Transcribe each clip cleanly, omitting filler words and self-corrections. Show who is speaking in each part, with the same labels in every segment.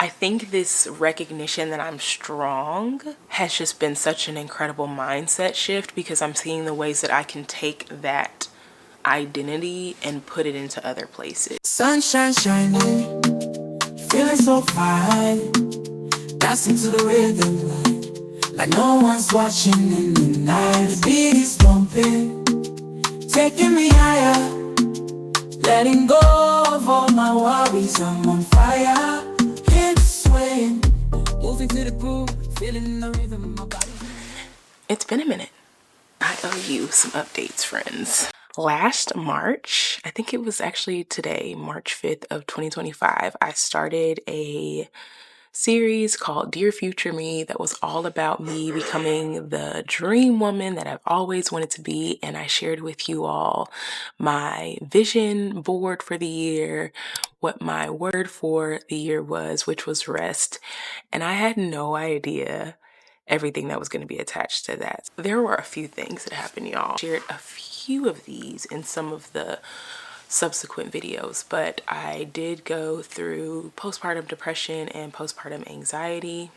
Speaker 1: I think this recognition that I'm strong has just been such an incredible mindset shift, because I'm seeing the ways that I can take that identity and put it into other places.
Speaker 2: Sunshine shining, feeling so fine, dancing to the rhythm like no one's watching in the night. The beat is pumping, taking me higher, letting go of all my worries. I'm on fire, hips swaying, moving to the groove, feeling the rhythm, my body.
Speaker 1: It's been a minute. I owe you some updates, friends. Last March, I think it was actually today, March 5th of 2025, I started a series called Dear Future Me that was all about me becoming the dream woman that I've always wanted to be. And I shared with you all my vision board for the year, what my word for the year was, which was rest. And I had no idea everything that was going to be attached to that. There were a few things that happened, y'all. I shared a few of these in some of the subsequent videos, but I did go through postpartum depression and postpartum anxiety,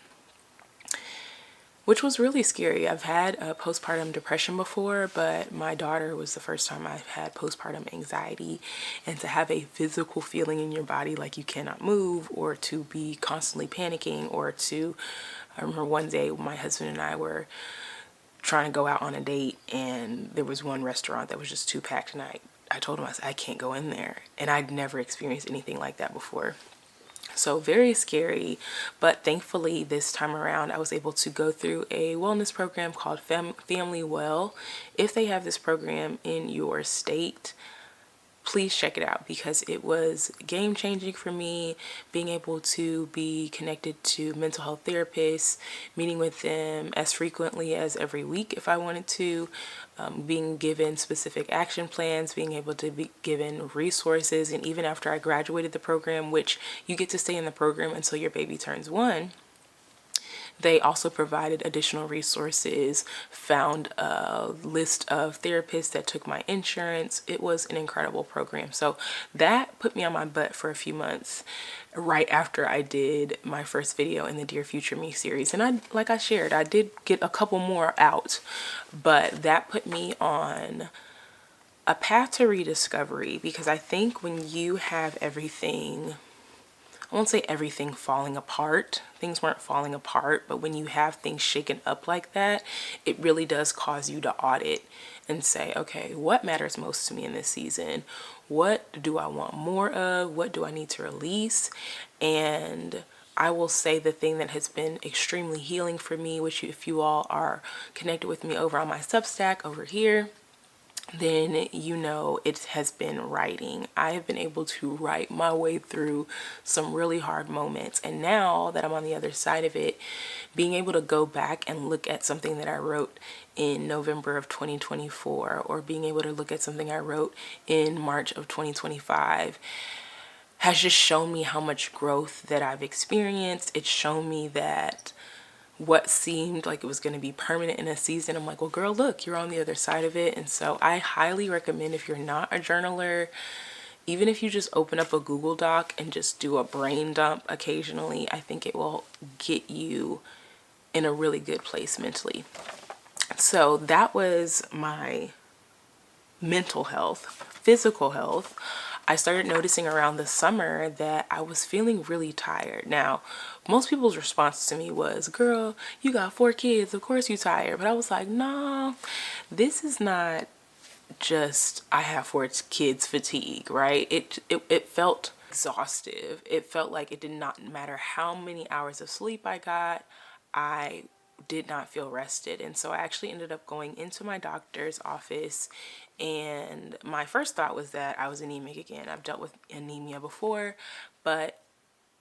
Speaker 1: which was really scary. I've had a postpartum depression before, but my daughter was the first time I've had postpartum anxiety. And to have a physical feeling in your body like you cannot move, or to be constantly panicking, or to, I remember one day my husband and I were trying to go out on a date, and there was one restaurant that was just too packed, and I told him, I said, I can't go in there. And I'd never experienced anything like that before. So very scary, but thankfully this time around I was able to go through a wellness program called Family Well. If they have this program in your state, please check it out, because it was game changing for me, being able to be connected to mental health therapists, meeting with them as frequently as every week if I wanted to, being given specific action plans, being able to be given resources. And even after I graduated the program, which you get to stay in the program until your baby turns 1, they also provided additional resources, found a list of therapists that took my insurance. It was an incredible program. So that put me on my butt for a few months right after I did my first video in the Dear Future Me series. And like I shared, I did get a couple more out, but that put me on a path to rediscovery, because I think when you have everything, I won't say everything falling apart. Things weren't falling apart, but when you have things shaken up like that, it really does cause you to audit and say, okay, what matters most to me in this season? What do I want more of? What do I need to release? And I will say the thing that has been extremely healing for me, which if you all are connected with me over on my Substack over here, then you know it has been writing. I have been able to write my way through some really hard moments. And now that I'm on the other side of it, being able to go back and look at something that I wrote in November of 2024, or being able to look at something I wrote in March of 2025, has just shown me how much growth that I've experienced. It's shown me that what seemed like it was going to be permanent in a season, I'm like, well, girl, look, you're on the other side of it. And so I highly recommend, if you're not a journaler, even if you just open up a Google Doc and just do a brain dump occasionally, I think it will get you in a really good place mentally. So that was my mental health. Physical health, I started noticing around the summer that I was feeling really tired. Now, most people's response to me was, girl, you got 4 kids, of course you tired. But I was like, nah, this is not just I have 4 kids fatigue, right? It felt exhaustive. It felt like it did not matter how many hours of sleep I got, I did not feel rested. And so I actually ended up going into my doctor's office, and my first thought was that I was anemic again. I've dealt with anemia before, but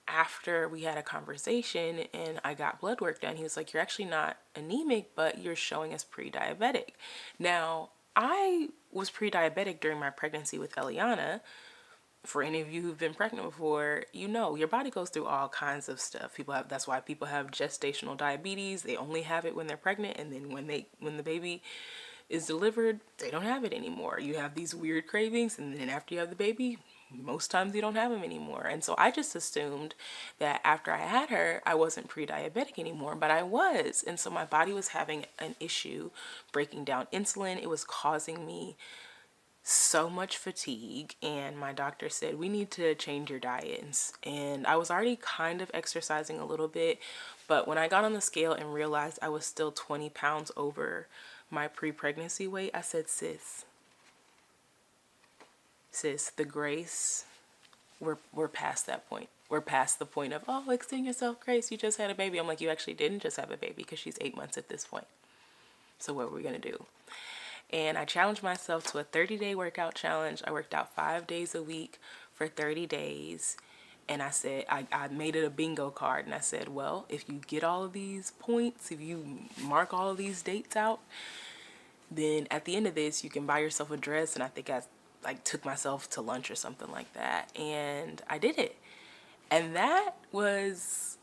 Speaker 1: after we had a conversation and I got blood work done, he was like, you're actually not anemic, but you're showing us pre-diabetic. Now, I was pre-diabetic during my pregnancy with Eliana. For any of you who've been pregnant before, you know your body goes through all kinds of stuff. That's why people have gestational diabetes. They only have it when they're pregnant, and then when the baby is delivered, they don't have it anymore. You have these weird cravings, and then after you have the baby, most times you don't have them anymore. And so I just assumed that after I had her, I wasn't pre-diabetic anymore, but I was. And so my body was having an issue breaking down insulin. It was causing me so much fatigue, and my doctor said we need to change your diet. And I was already kind of exercising a little bit, but when I got on the scale and realized I was still 20 pounds over my pre-pregnancy weight, I said, sis, the grace, we're past that point. We're past the point of, oh, extend yourself grace, you just had a baby. I'm like, you actually didn't just have a baby, because she's 8 months at this point. So what are we gonna do? And I challenged myself to a 30-day workout challenge. I worked out 5 days a week for 30 days. And I said, I made it a bingo card. And I said, well, if you get all of these points, if you mark all of these dates out, then at the end of this, you can buy yourself a dress. And I think I like took myself to lunch or something like that. And I did it. And that was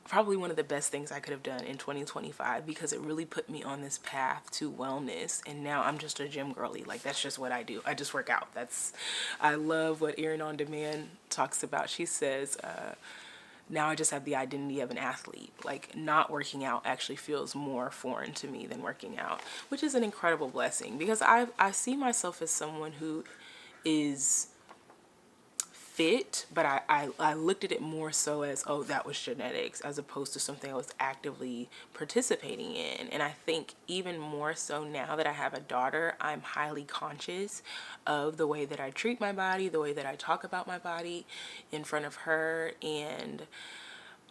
Speaker 1: probably one of the best things I could have done in 2025, because it really put me on this path to wellness. And now I'm just a gym girly. Like, that's just what I do. I just work out. I love what Erin on Demand talks about. She says, now I just have the identity of an athlete. Like, not working out actually feels more foreign to me than working out, which is an incredible blessing, because I see myself as someone who is fit, but I looked at it more so as, oh, that was genetics, as opposed to something I was actively participating in. And I think even more so now that I have a daughter, I'm highly conscious of the way that I treat my body, the way that I talk about my body in front of her, and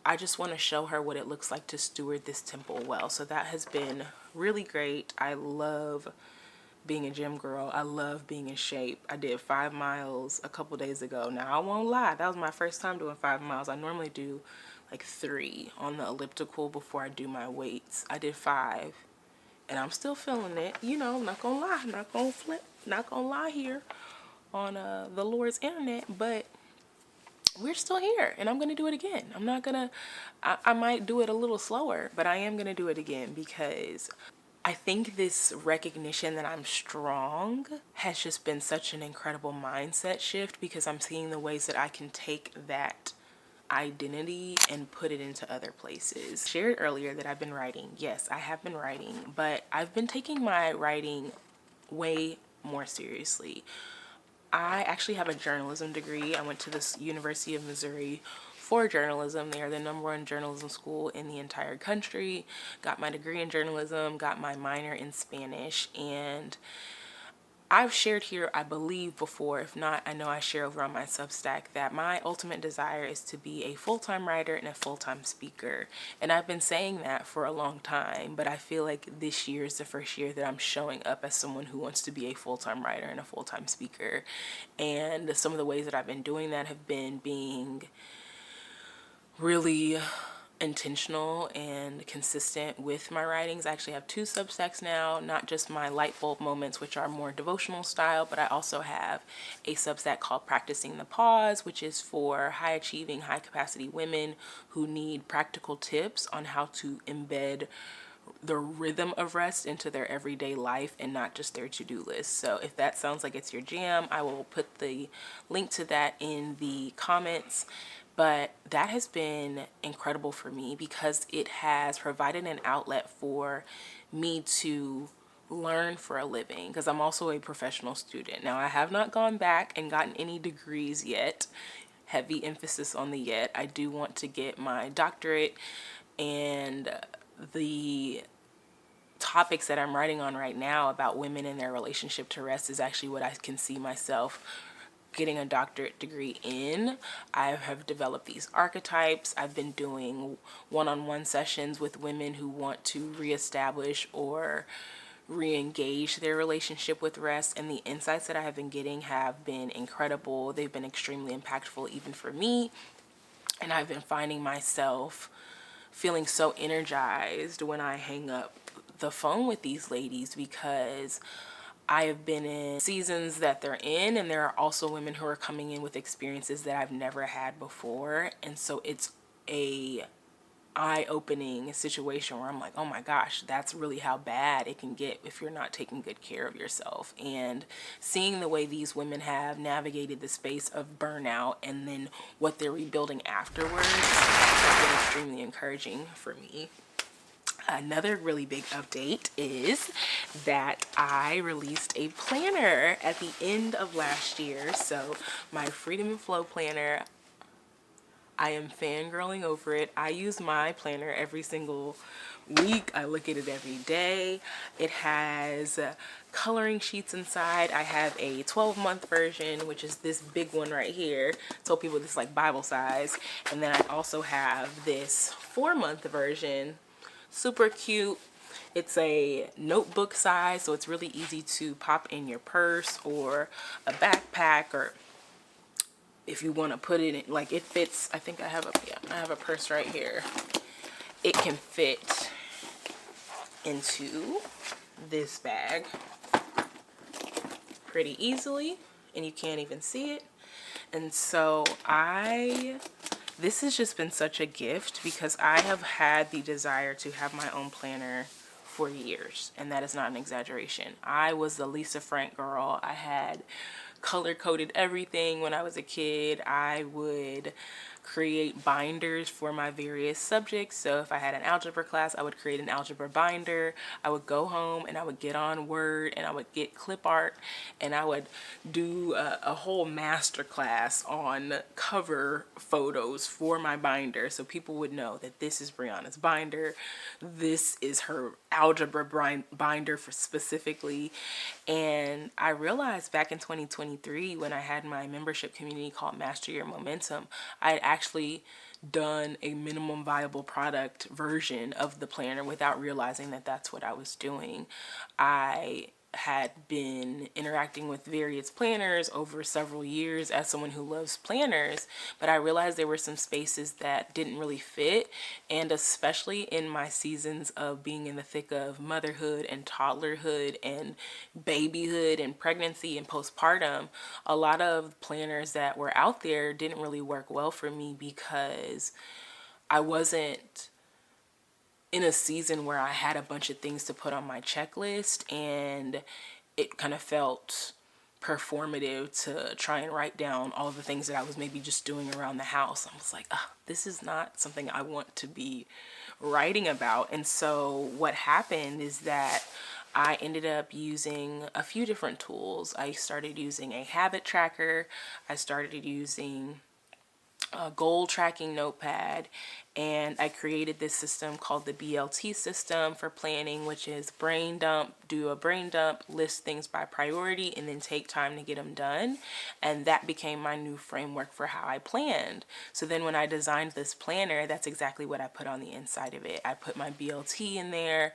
Speaker 1: I just want to show her what it looks like to steward this temple well. So that has been really great. I love being a gym girl. I love being in shape. I did 5 miles a couple days ago. Now, I won't lie, that was my first time doing 5 miles. I normally do like 3 on the elliptical before I do my weights. I did 5, and I'm still feeling it. You know, not gonna lie, not gonna lie here on the Lord's internet, but we're still here, and I'm gonna do it again. I'm not gonna, I might do it a little slower, but I am gonna do it again, because I think this recognition that I'm strong has just been such an incredible mindset shift, because I'm seeing the ways that I can take that identity and put it into other places. Shared earlier that I've been writing. Yes, I have been writing, but I've been taking my writing way more seriously. I actually have a journalism degree. I went to this University of Missouri for journalism. They are the #1 journalism school in the entire country. Got my degree in journalism, got my minor in Spanish, and I've shared here, I believe before, if not, I know I share over on my Substack, that my ultimate desire is to be a full-time writer and a full-time speaker. And I've been saying that for a long time, but I feel like this year is the first year that I'm showing up as someone who wants to be a full-time writer and a full-time speaker. And some of the ways that I've been doing that have been being really intentional and consistent with my writings. I actually have 2 Substacks now, not just my light bulb moments, which are more devotional style, but I also have a Substack called Practicing the Pause, which is for high achieving, high capacity women who need practical tips on how to embed the rhythm of rest into their everyday life and not just their to-do list. So if that sounds like it's your jam, I will put the link to that in the comments. But that has been incredible for me, because it has provided an outlet for me to learn for a living, because I'm also a professional student. Now, I have not gone back and gotten any degrees yet. Heavy emphasis on the yet. I do want to get my doctorate, and the topics that I'm writing on right now about women and their relationship to rest is actually what I can see myself getting a doctorate degree in. I have developed these archetypes. I've been doing one-on-one sessions with women who want to reestablish or re-engage their relationship with rest, and the insights that I have been getting have been incredible. They've been extremely impactful even for me, and I've been finding myself feeling so energized when I hang up the phone with these ladies, because I have been in seasons that they're in, and there are also women who are coming in with experiences that I've never had before. And so it's a eye-opening situation where I'm like, oh my gosh, that's really how bad it can get if you're not taking good care of yourself. And seeing the way these women have navigated the space of burnout and then what they're rebuilding afterwards has been extremely encouraging for me. Another really big update is that I released a planner at the end of last year. So my Freedom and Flow planner, I am fangirling over it. I use my planner every single week. I look at it every day. It has coloring sheets inside. I have a 12-month version, which is this big one right here. I told people this is like Bible size. And then I also have this 4-month version. Super cute. It's a notebook size, so it's really easy to pop in your purse or a backpack, or if you want to put it in, like, it fits. I think I have a purse right here. It can fit into this bag pretty easily, and you can't even see it. And so this has just been such a gift because I have had the desire to have my own planner for years, and that is not an exaggeration. I was the Lisa Frank girl. I had color-coded everything when I was a kid. I would create binders for my various subjects. So if I had an algebra class, I would create an algebra binder. I would go home and I would get on Word and I would get clip art and I would do a whole master class on cover photos for my binder, so people would know that this is Brianna's binder, this is her algebra binder for specifically. And I realized back in 2023 when I had my membership community called Master Your Momentum, I had actually done a minimum viable product version of the planner without realizing that that's what I was doing. I had been interacting with various planners over several years as someone who loves planners, but I realized there were some spaces that didn't really fit. And especially in my seasons of being in the thick of motherhood and toddlerhood and babyhood and pregnancy and postpartum, a lot of planners that were out there didn't really work well for me because I wasn't in a season where I had a bunch of things to put on my checklist, and it kind of felt performative to try and write down all of the things that I was maybe just doing around the house. I was like, oh, this is not something I want to be writing about. And so what happened is that I ended up using a few different tools. I started using a habit tracker. I started using a goal tracking notepad, and I created this system called the BLT system for planning, which is brain dump, do a brain dump, list things by priority, and then take time to get them done. And that became my new framework for how I planned. So then when I designed this planner, that's exactly what I put on the inside of it. I put my BLT in there.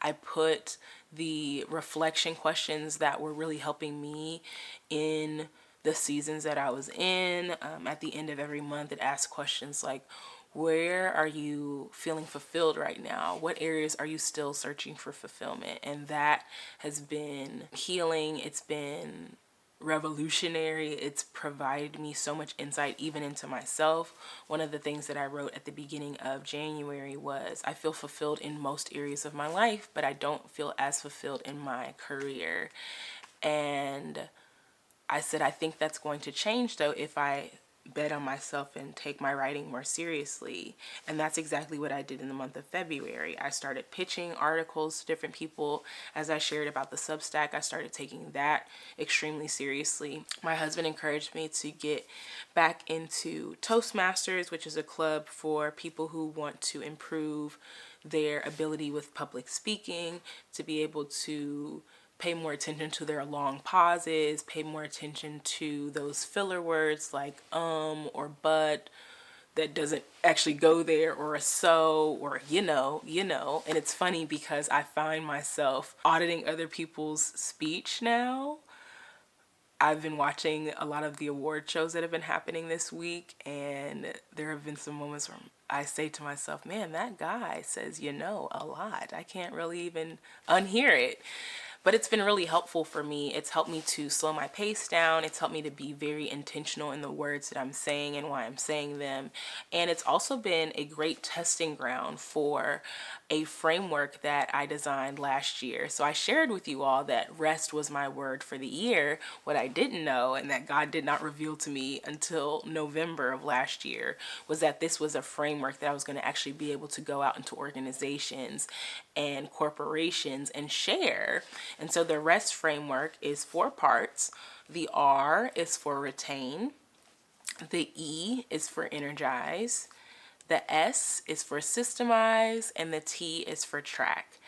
Speaker 1: I put the reflection questions that were really helping me in the seasons that I was in. At the end of every month, it asks questions like, where are you feeling fulfilled right now? What areas are you still searching for fulfillment? And that has been healing. It's been revolutionary. It's provided me so much insight even into myself. One of the things that I wrote at the beginning of January was, I feel fulfilled in most areas of my life, but I don't feel as fulfilled in my career. And I said, I think that's going to change though if I bet on myself and take my writing more seriously. And that's exactly what I did in the month of February. I started pitching articles to different people. As I shared about the Substack, I started taking that extremely seriously. My husband encouraged me to get back into Toastmasters, which is a club for people who want to improve their ability with public speaking, to be able to pay more attention to their long pauses, pay more attention to those filler words like or but that doesn't actually go there, or a so, or you know. And it's funny because I find myself auditing other people's speech now. I've been watching a lot of the award shows that have been happening this week, and there have been some moments where I say to myself, man, that guy says a lot. I can't really even unhear it. But it's been really helpful for me. It's helped me to slow my pace down. It's helped me to be very intentional in the words that I'm saying and why I'm saying them. And it's also been a great testing ground for a framework that I designed last year. So I shared with you all that rest was my word for the year. What I didn't know, and that God did not reveal to me until November of last year, was that this was a framework that I was going to actually be able to go out into organizations and corporations and share. And so the REST framework is 4 parts. The R is for retain, the E is for energize, the S is for systemize, and the T is for track.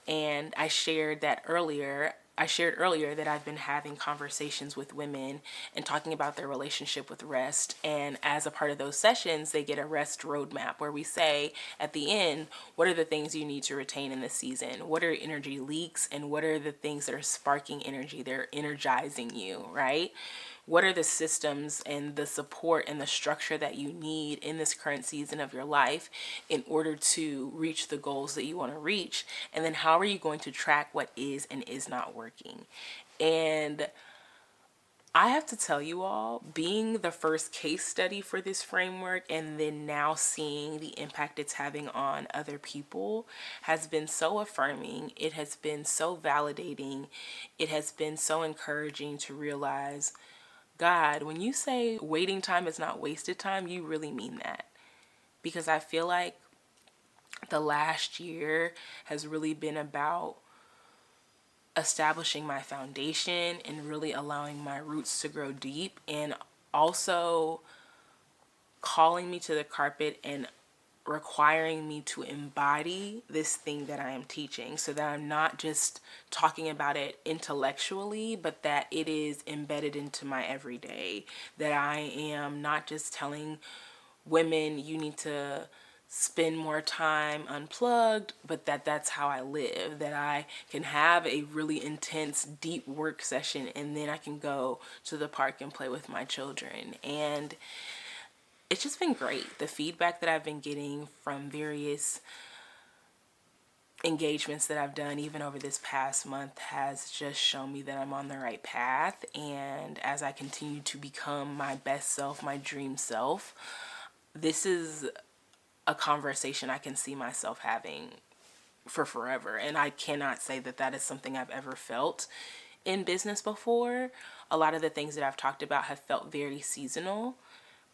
Speaker 1: And I shared earlier that I've been having conversations with women and talking about their relationship with rest. And as a part of those sessions, they get a rest roadmap where we say at the end, what are the things you need to retain in this season? What are energy leaks? And what are the things that are sparking energy? They're energizing you, right? What are the systems and the support and the structure that you need in this current season of your life in order to reach the goals that you want to reach? And then how are you going to track what is and is not working? And I have to tell you all, being the first case study for this framework and then now seeing the impact it's having on other people has been so affirming. It has been so validating. It has been so encouraging to realize, God, when you say waiting time is not wasted time, you really mean that. Because I feel like the last year has really been about establishing my foundation and really allowing my roots to grow deep, and also calling me to the carpet and requiring me to embody this thing that I am teaching, so that I'm not just talking about it intellectually, but that it is embedded into my everyday. That I am not just telling women you need to spend more time unplugged, but that's how I live. That I can have a really intense, deep work session and then I can go to the park and play with my children. And it's just been great. The feedback that I've been getting from various engagements that I've done, even over this past month, has just shown me that I'm on the right path. And as I continue to become my best self, my dream self, this is a conversation I can see myself having for forever. And I cannot say that that is something I've ever felt in business before. A lot of the things that I've talked about have felt very seasonal.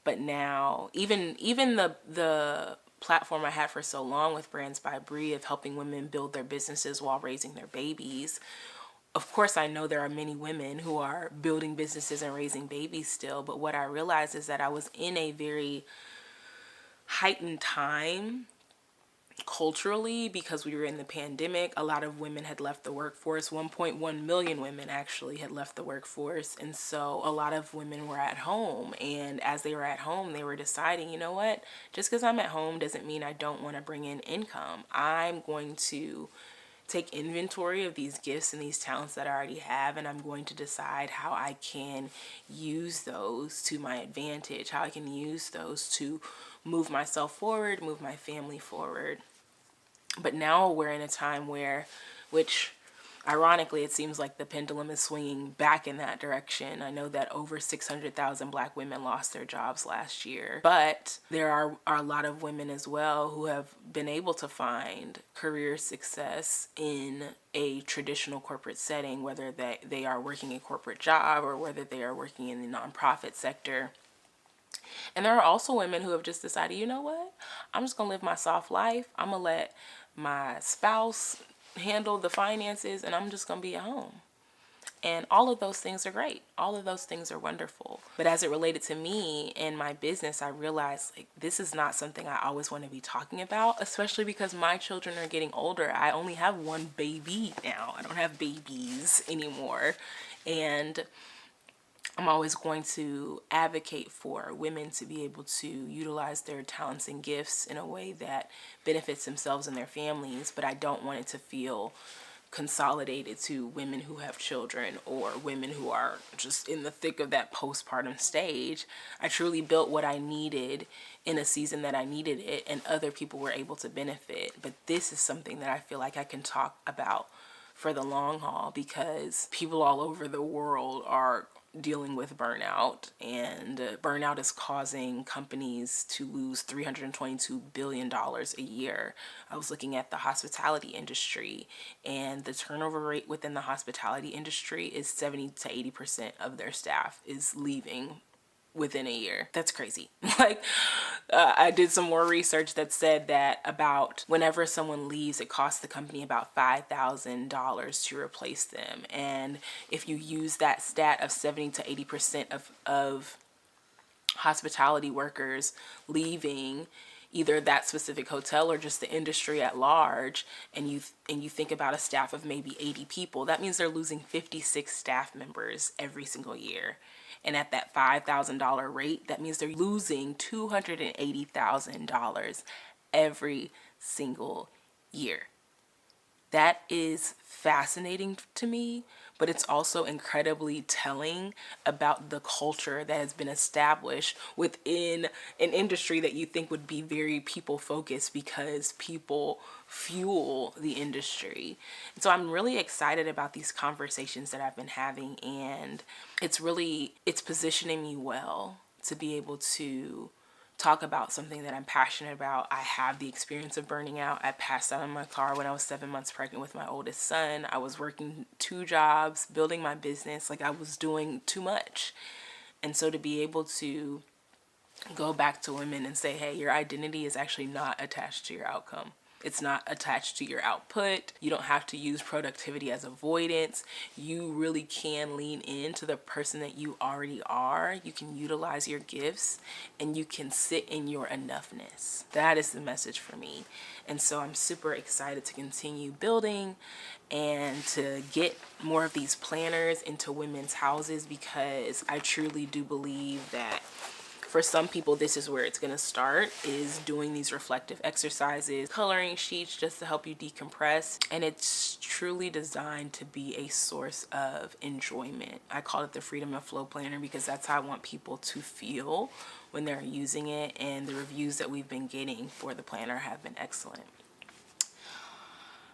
Speaker 1: But now, even the platform I had for so long with Brands by Bree of helping women build their businesses while raising their babies. Of course, I know there are many women who are building businesses and raising babies still, but what I realized is that I was in a very heightened time culturally because we were in the pandemic. A lot of women had left the workforce. 1.1 million women actually had left the workforce. And so a lot of women were at home. And as they were at home, they were deciding, you know what, just because I'm at home doesn't mean I don't want to bring in income. I'm going to take inventory of these gifts and these talents that I already have, and I'm going to decide how I can use those to my advantage, how I can use those to move myself forward, move my family forward. But now we're in a time where, which ironically, it seems like the pendulum is swinging back in that direction. I know that over 600,000 Black women lost their jobs last year, but there are a lot of women as well who have been able to find career success in a traditional corporate setting, whether they are working a corporate job or whether they are working in the nonprofit sector. And there are also women who have just decided, you know what? I'm just going to live my soft life. I'm going to let my spouse handle the finances and I'm just going to be at home. And all of those things are great. All of those things are wonderful. But as it related to me and my business, I realized like this is not something I always want to be talking about, especially because my children are getting older. I only have one baby now. I don't have babies anymore. And I'm always going to advocate for women to be able to utilize their talents and gifts in a way that benefits themselves and their families, but I don't want it to feel consolidated to women who have children or women who are just in the thick of that postpartum stage. I truly built what I needed in a season that I needed it, and other people were able to benefit. But this is something that I feel like I can talk about for the long haul, because people all over the world are dealing with burnout, and burnout is causing companies to lose $322 billion a year. I was looking at the hospitality industry, and the turnover rate within the hospitality industry is 70 to 80% of their staff is leaving within a year. That's crazy. Like, I did some more research that said that about whenever someone leaves, it costs the company about $5,000 to replace them. And if you use that stat of 70 to 80% of hospitality workers leaving either that specific hotel or just the industry at large, and you think about a staff of maybe 80 people, that means they're losing 56 staff members every single year. And at that $5,000 rate, that means they're losing $280,000 every single year. That is fascinating to me, but it's also incredibly telling about the culture that has been established within an industry that you think would be very people focused, because people fuel the industry. And so I'm really excited about these conversations that I've been having, and it's positioning me well to be able to talk about something that I'm passionate about. I have the experience of burning out. I passed out in my car when I was 7 months pregnant with my oldest son. I was working 2 jobs, building my business. Like, I was doing too much. And so to be able to go back to women and say, hey, your identity is actually not attached to your outcome. It's not attached to your output. You don't have to use productivity as avoidance. You really can lean into the person that you already are. You can utilize your gifts, and you can sit in your enoughness. That is the message for me. And so I'm super excited to continue building and to get more of these planners into women's houses, because I truly do believe that for some people, this is where it's going to start, is doing these reflective exercises, coloring sheets just to help you decompress. And it's truly designed to be a source of enjoyment. I call it the Freedom and Flow Planner because that's how I want people to feel when they're using it. And the reviews that we've been getting for the planner have been excellent.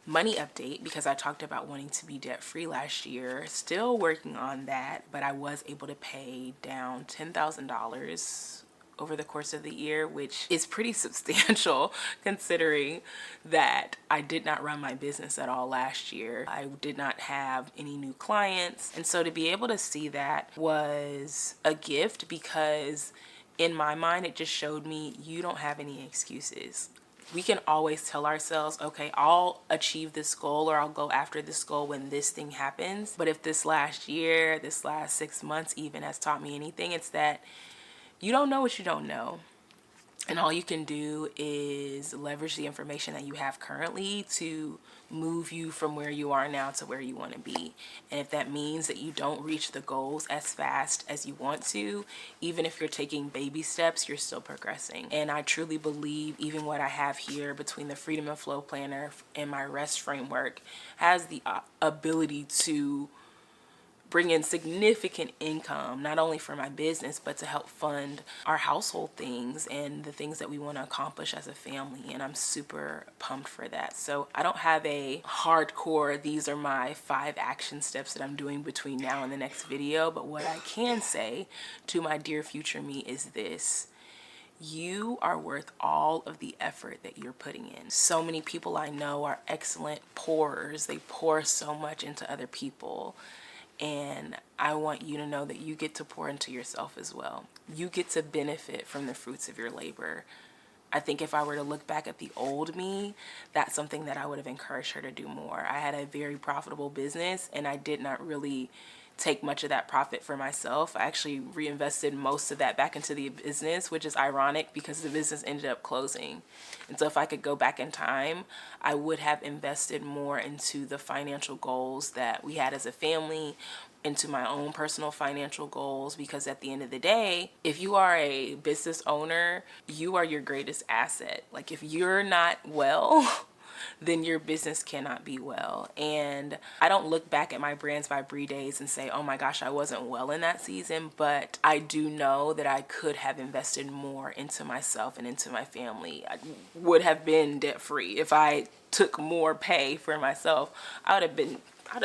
Speaker 1: Money update, because I talked about wanting to be debt free last year. Still working on that, but I was able to pay down $10,000 over the course of the year, which is pretty substantial considering that I did not run my business at all last year. I did not have any new clients. And so to be able to see that was a gift, because in my mind, it just showed me you don't have any excuses. We can always tell ourselves, okay, I'll achieve this goal, or I'll go after this goal when this thing happens. But if this last year, this last 6 months even has taught me anything, it's that you don't know what you don't know. And all you can do is leverage the information that you have currently to move you from where you are now to where you want to be. And if that means that you don't reach the goals as fast as you want to, even if you're taking baby steps, you're still progressing. And I truly believe even what I have here between the Freedom and Flow Planner and my R.E.S.T framework has the ability to bring in significant income, not only for my business, but to help fund our household things and the things that we want to accomplish as a family. And I'm super pumped for that. So I don't have a hardcore, these are my 5 action steps that I'm doing between now and the next video. But what I can say to my dear future me is this: you are worth all of the effort that you're putting in. So many people I know are excellent pourers. They pour so much into other people. And I want you to know that you get to pour into yourself as well. You get to benefit from the fruits of your labor. I think if I were to look back at the old me, that's something that I would have encouraged her to do more. I had a very profitable business, and I did not really take much of that profit for myself. I actually reinvested most of that back into the business, which is ironic because the business ended up closing. And so if I could go back in time, I would have invested more into the financial goals that we had as a family, into my own personal financial goals, because at the end of the day, if you are a business owner, you are your greatest asset. Like, if you're not well, then your business cannot be well. And I don't look back at my Brands by Bree days and say, oh my gosh, I wasn't well in that season, but I do know that I could have invested more into myself and into my family. I would have been debt free if I took more pay for myself. I'd have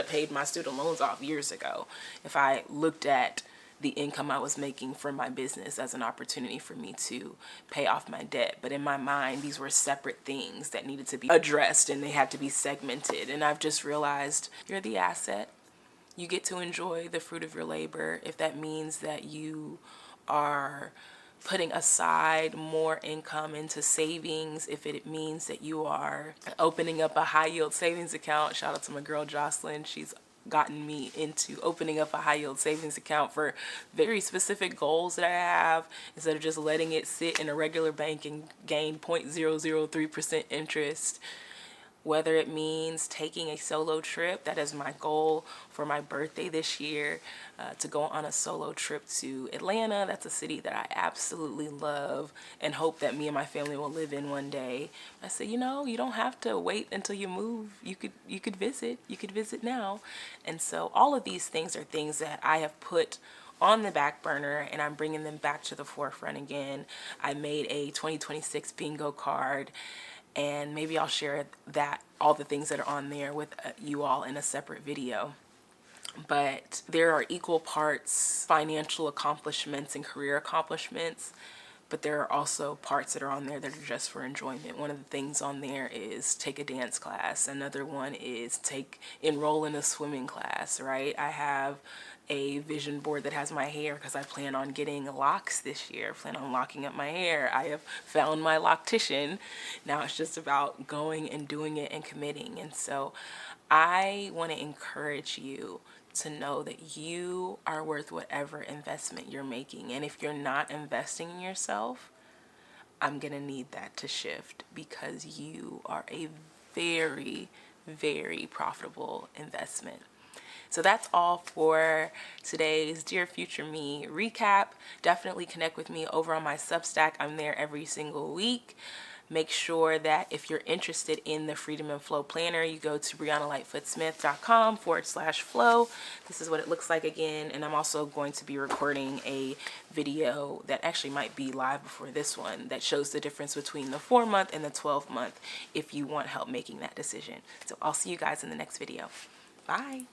Speaker 1: paid my student loans off years ago if I looked at the income I was making from my business as an opportunity for me to pay off my debt. But in my mind, these were separate things that needed to be addressed, and they had to be segmented. And I've just realized you're the asset. You get to enjoy the fruit of your labor. If that means that you are putting aside more income into savings, if it means that you are opening up a high yield savings account, shout out to my girl Jocelyn. She's gotten me into opening up a high yield savings account for very specific goals that I have, instead of just letting it sit in a regular bank and gain 0.003% interest. Whether it means taking a solo trip, that is my goal for my birthday this year, to go on a solo trip to Atlanta. That's a city that I absolutely love and hope that me and my family will live in one day. I said, you know, you don't have to wait until you move. You could visit. You could visit now. And so all of these things are things that I have put on the back burner, and I'm bringing them back to the forefront again. I made a 2026 bingo card, and maybe I'll share that, all the things that are on there, with you all in a separate video. But there are equal parts financial accomplishments and career accomplishments, but there are also parts that are on there that are just for enjoyment. One of the things on there is take a dance class. Another one is enroll in a swimming class, right? I have a vision board that has my hair because I plan on getting locks this year. I plan on locking up my hair. I have found my loctician. Now it's just about going and doing it and committing. And so I want to encourage you to know that you are worth whatever investment you're making. And if you're not investing in yourself, I'm going to need that to shift, because you are a very, very profitable investment. So that's all for today's Dear Future Me recap. Definitely connect with me over on my Substack. I'm there every single week. Make sure that if you're interested in the Freedom and Flow Planner, you go to briannalightfootsmith.com/flow. This is what it looks like again. And I'm also going to be recording a video that actually might be live before this one that shows the difference between the 4-month and the 12-month if you want help making that decision. So I'll see you guys in the next video. Bye.